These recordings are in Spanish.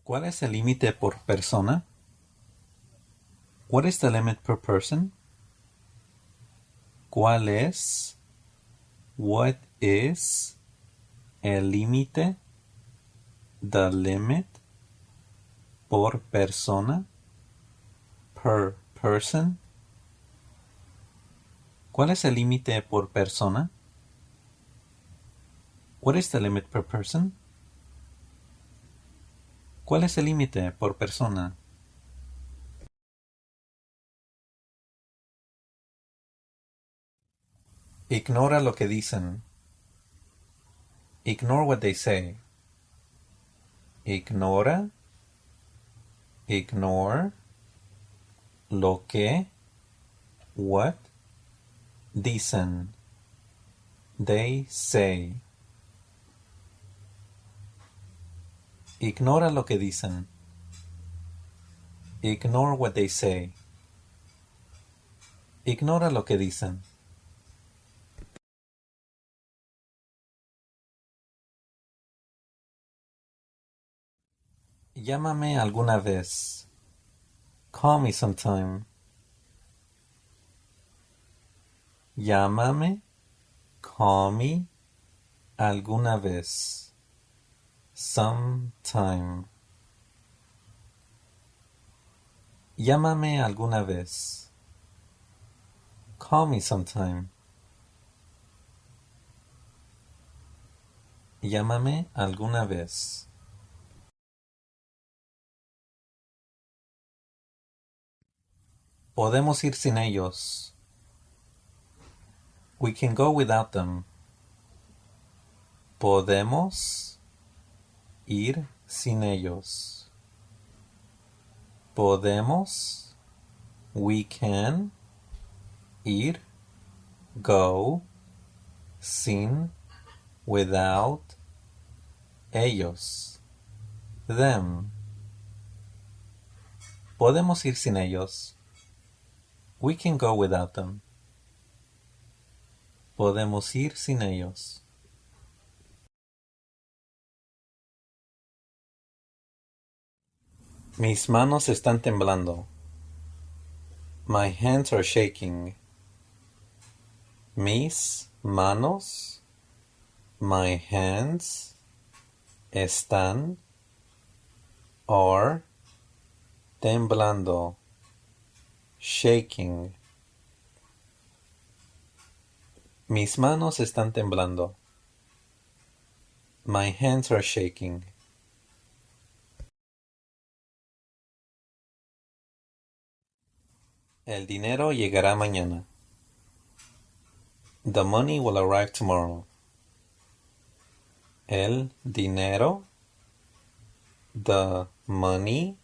¿Cuál es el límite por persona? What is the limit per person? ¿Cuál es? What is el límite? The limit por persona? Per person? ¿Cuál es el límite por persona? What is the limit per person? ¿Cuál es el límite por persona? Ignora lo que dicen. Ignore what they say. Ignora. Ignore. Lo que. What. Dicen. They say. Ignora lo que dicen. Ignore what they say. Ignora lo que dicen. Llámame alguna vez. Call me sometime. Llámame. Call me. Alguna vez. Sometime. Llámame alguna vez. Call me sometime. Llámame alguna vez. Podemos ir sin ellos. We can go without them. Podemos ir sin ellos. Podemos. We can. Ir. Go. Sin. Without. Ellos. Them. Podemos ir sin ellos. We can go without them. Podemos ir sin ellos. Mis manos están temblando. My hands are shaking. Mis manos, my hands, están, are, temblando, shaking. Mis manos están temblando. My hands are shaking. El dinero llegará mañana. The money will arrive tomorrow. El dinero, the money,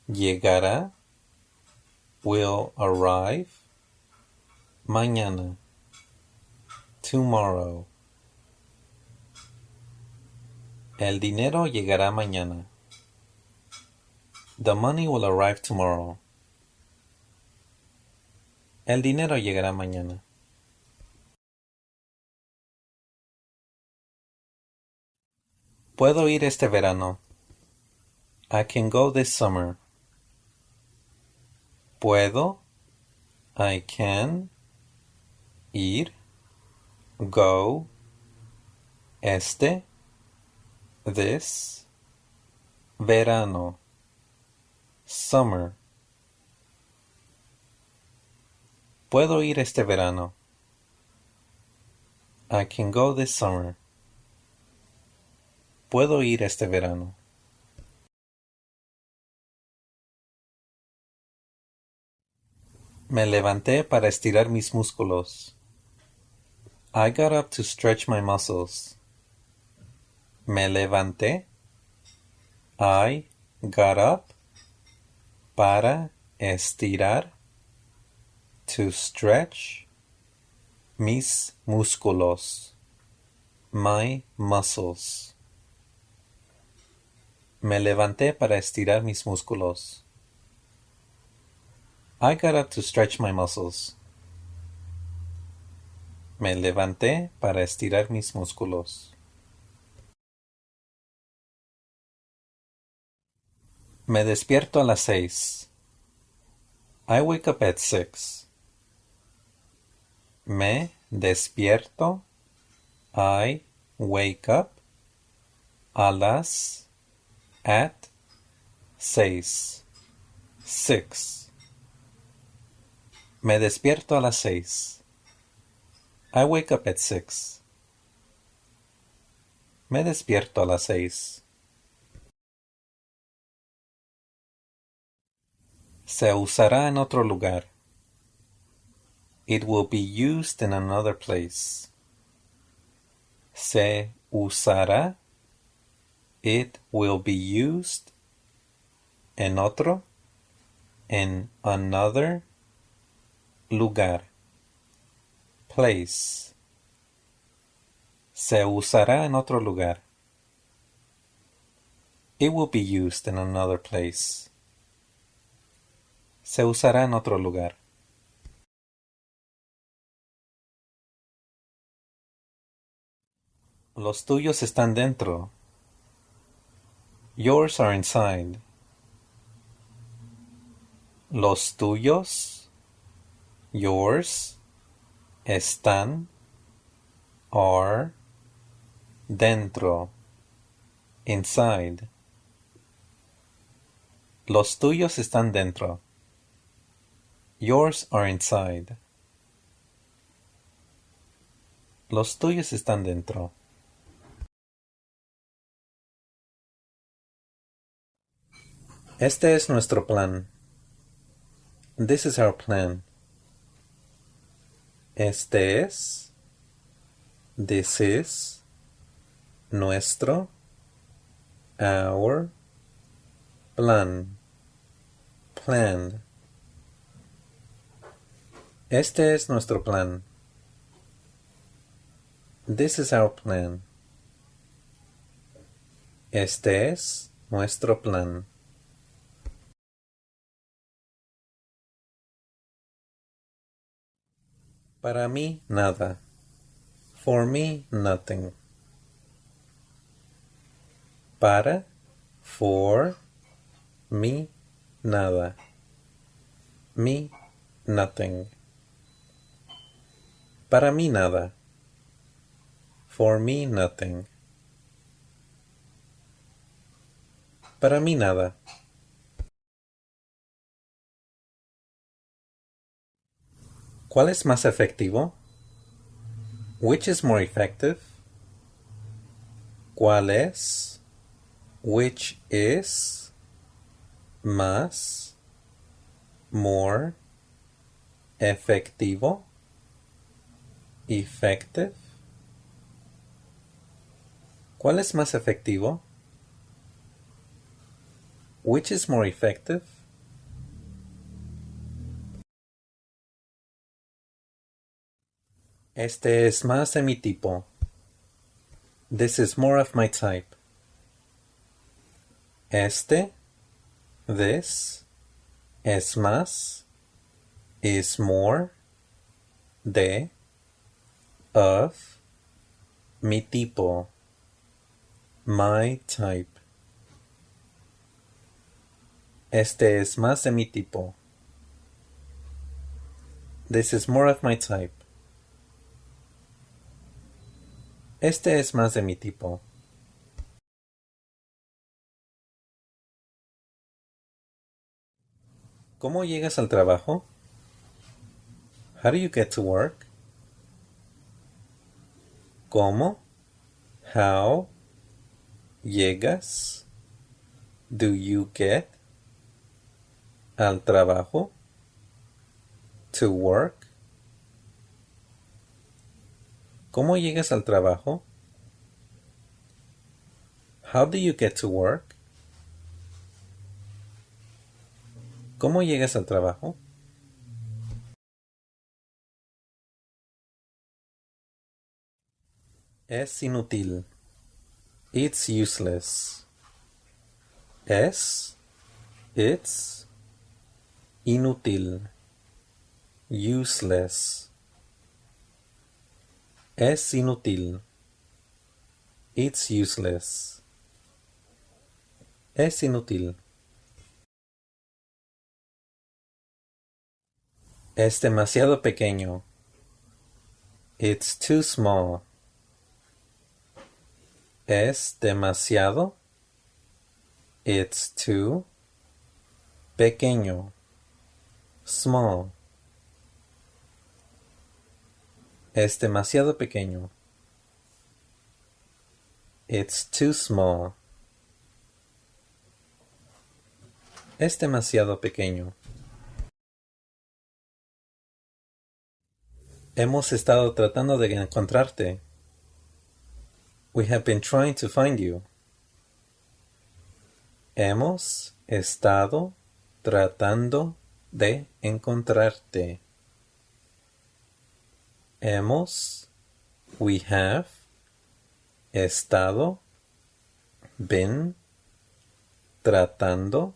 llegará, will arrive, mañana, tomorrow. El dinero llegará mañana. The money will arrive tomorrow. El dinero llegará mañana. Puedo ir este verano. I can go this summer. Puedo. I can. Ir. Go. Este. This. Verano. Summer. Puedo ir este verano. I can go this summer. Puedo ir este verano. Me levanté para estirar mis músculos. I got up to stretch my muscles. Me levanté. I got up para estirar, to stretch, mis músculos, my muscles. Me levanté para estirar mis músculos. I got up to stretch my muscles. Me levanté para estirar mis músculos. Me despierto a las 6. I wake up at 6. Me despierto. I wake up. A las. At. 6. 6. Me despierto a las 6. I wake up at 6. Me despierto a las 6. Se usará en otro lugar. It will be used in another place. Se usará. It will be used. En otro. En another. Lugar. Place. Se usará en otro lugar. It will be used in another place. Se usará en otro lugar. Los tuyos están dentro. Yours are inside. Los tuyos, yours, están, are, dentro, inside. Los tuyos están dentro. Yours are inside. Los tuyos están dentro. Este es nuestro plan. This is our plan. Este es. This is. Nuestro. Our. Plan. Plan. Este es nuestro plan. This is our plan. Este es nuestro plan. Para mí, nada. For me, nothing. Para, for, me, nada. Me, nothing. Para mí, nada. For me, nothing. Para mí, nada. ¿Cuál es más efectivo? Which is more effective? ¿Cuál es? Which is? Más. More. Efectivo. Effective. ¿Cuál es más efectivo? Which is more effective? Este es más de mi tipo. This is more of my type. Este, this, es más, is more, de, of, mi tipo, my type. Este es más de mi tipo. This is more of my type. Este es más de mi tipo. ¿Cómo llegas al trabajo? How do you get to work? ¿Cómo? How? ¿Llegas? Do you get? Al trabajo? To work? ¿Cómo llegas al trabajo? How do you get to work? ¿Cómo llegas al trabajo? Es inútil. It's useless. Es. It's. Inútil. Useless. Es inútil. It's useless. Es inútil. Es demasiado pequeño. It's too small. Es demasiado. It's too. Pequeño. Small. Es demasiado pequeño. It's too small. Es demasiado pequeño. Hemos estado tratando de encontrarte. We have been trying to find you. Hemos estado tratando de encontrarte. We have, estado, been, tratando,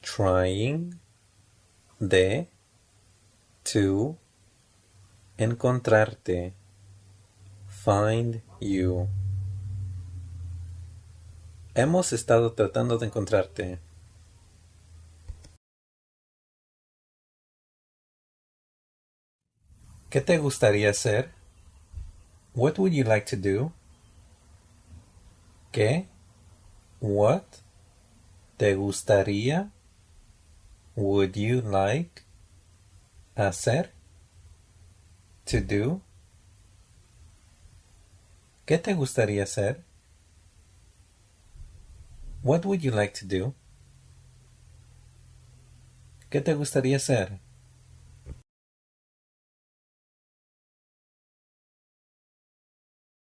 trying, de, to, encontrarte, find you. Hemos estado tratando de encontrarte. ¿Qué te gustaría hacer? What would you like to do? ¿Qué? What? ¿Te gustaría? Would you like? Hacer? To do? ¿Qué te gustaría hacer? What would you like to do? ¿Qué te gustaría hacer?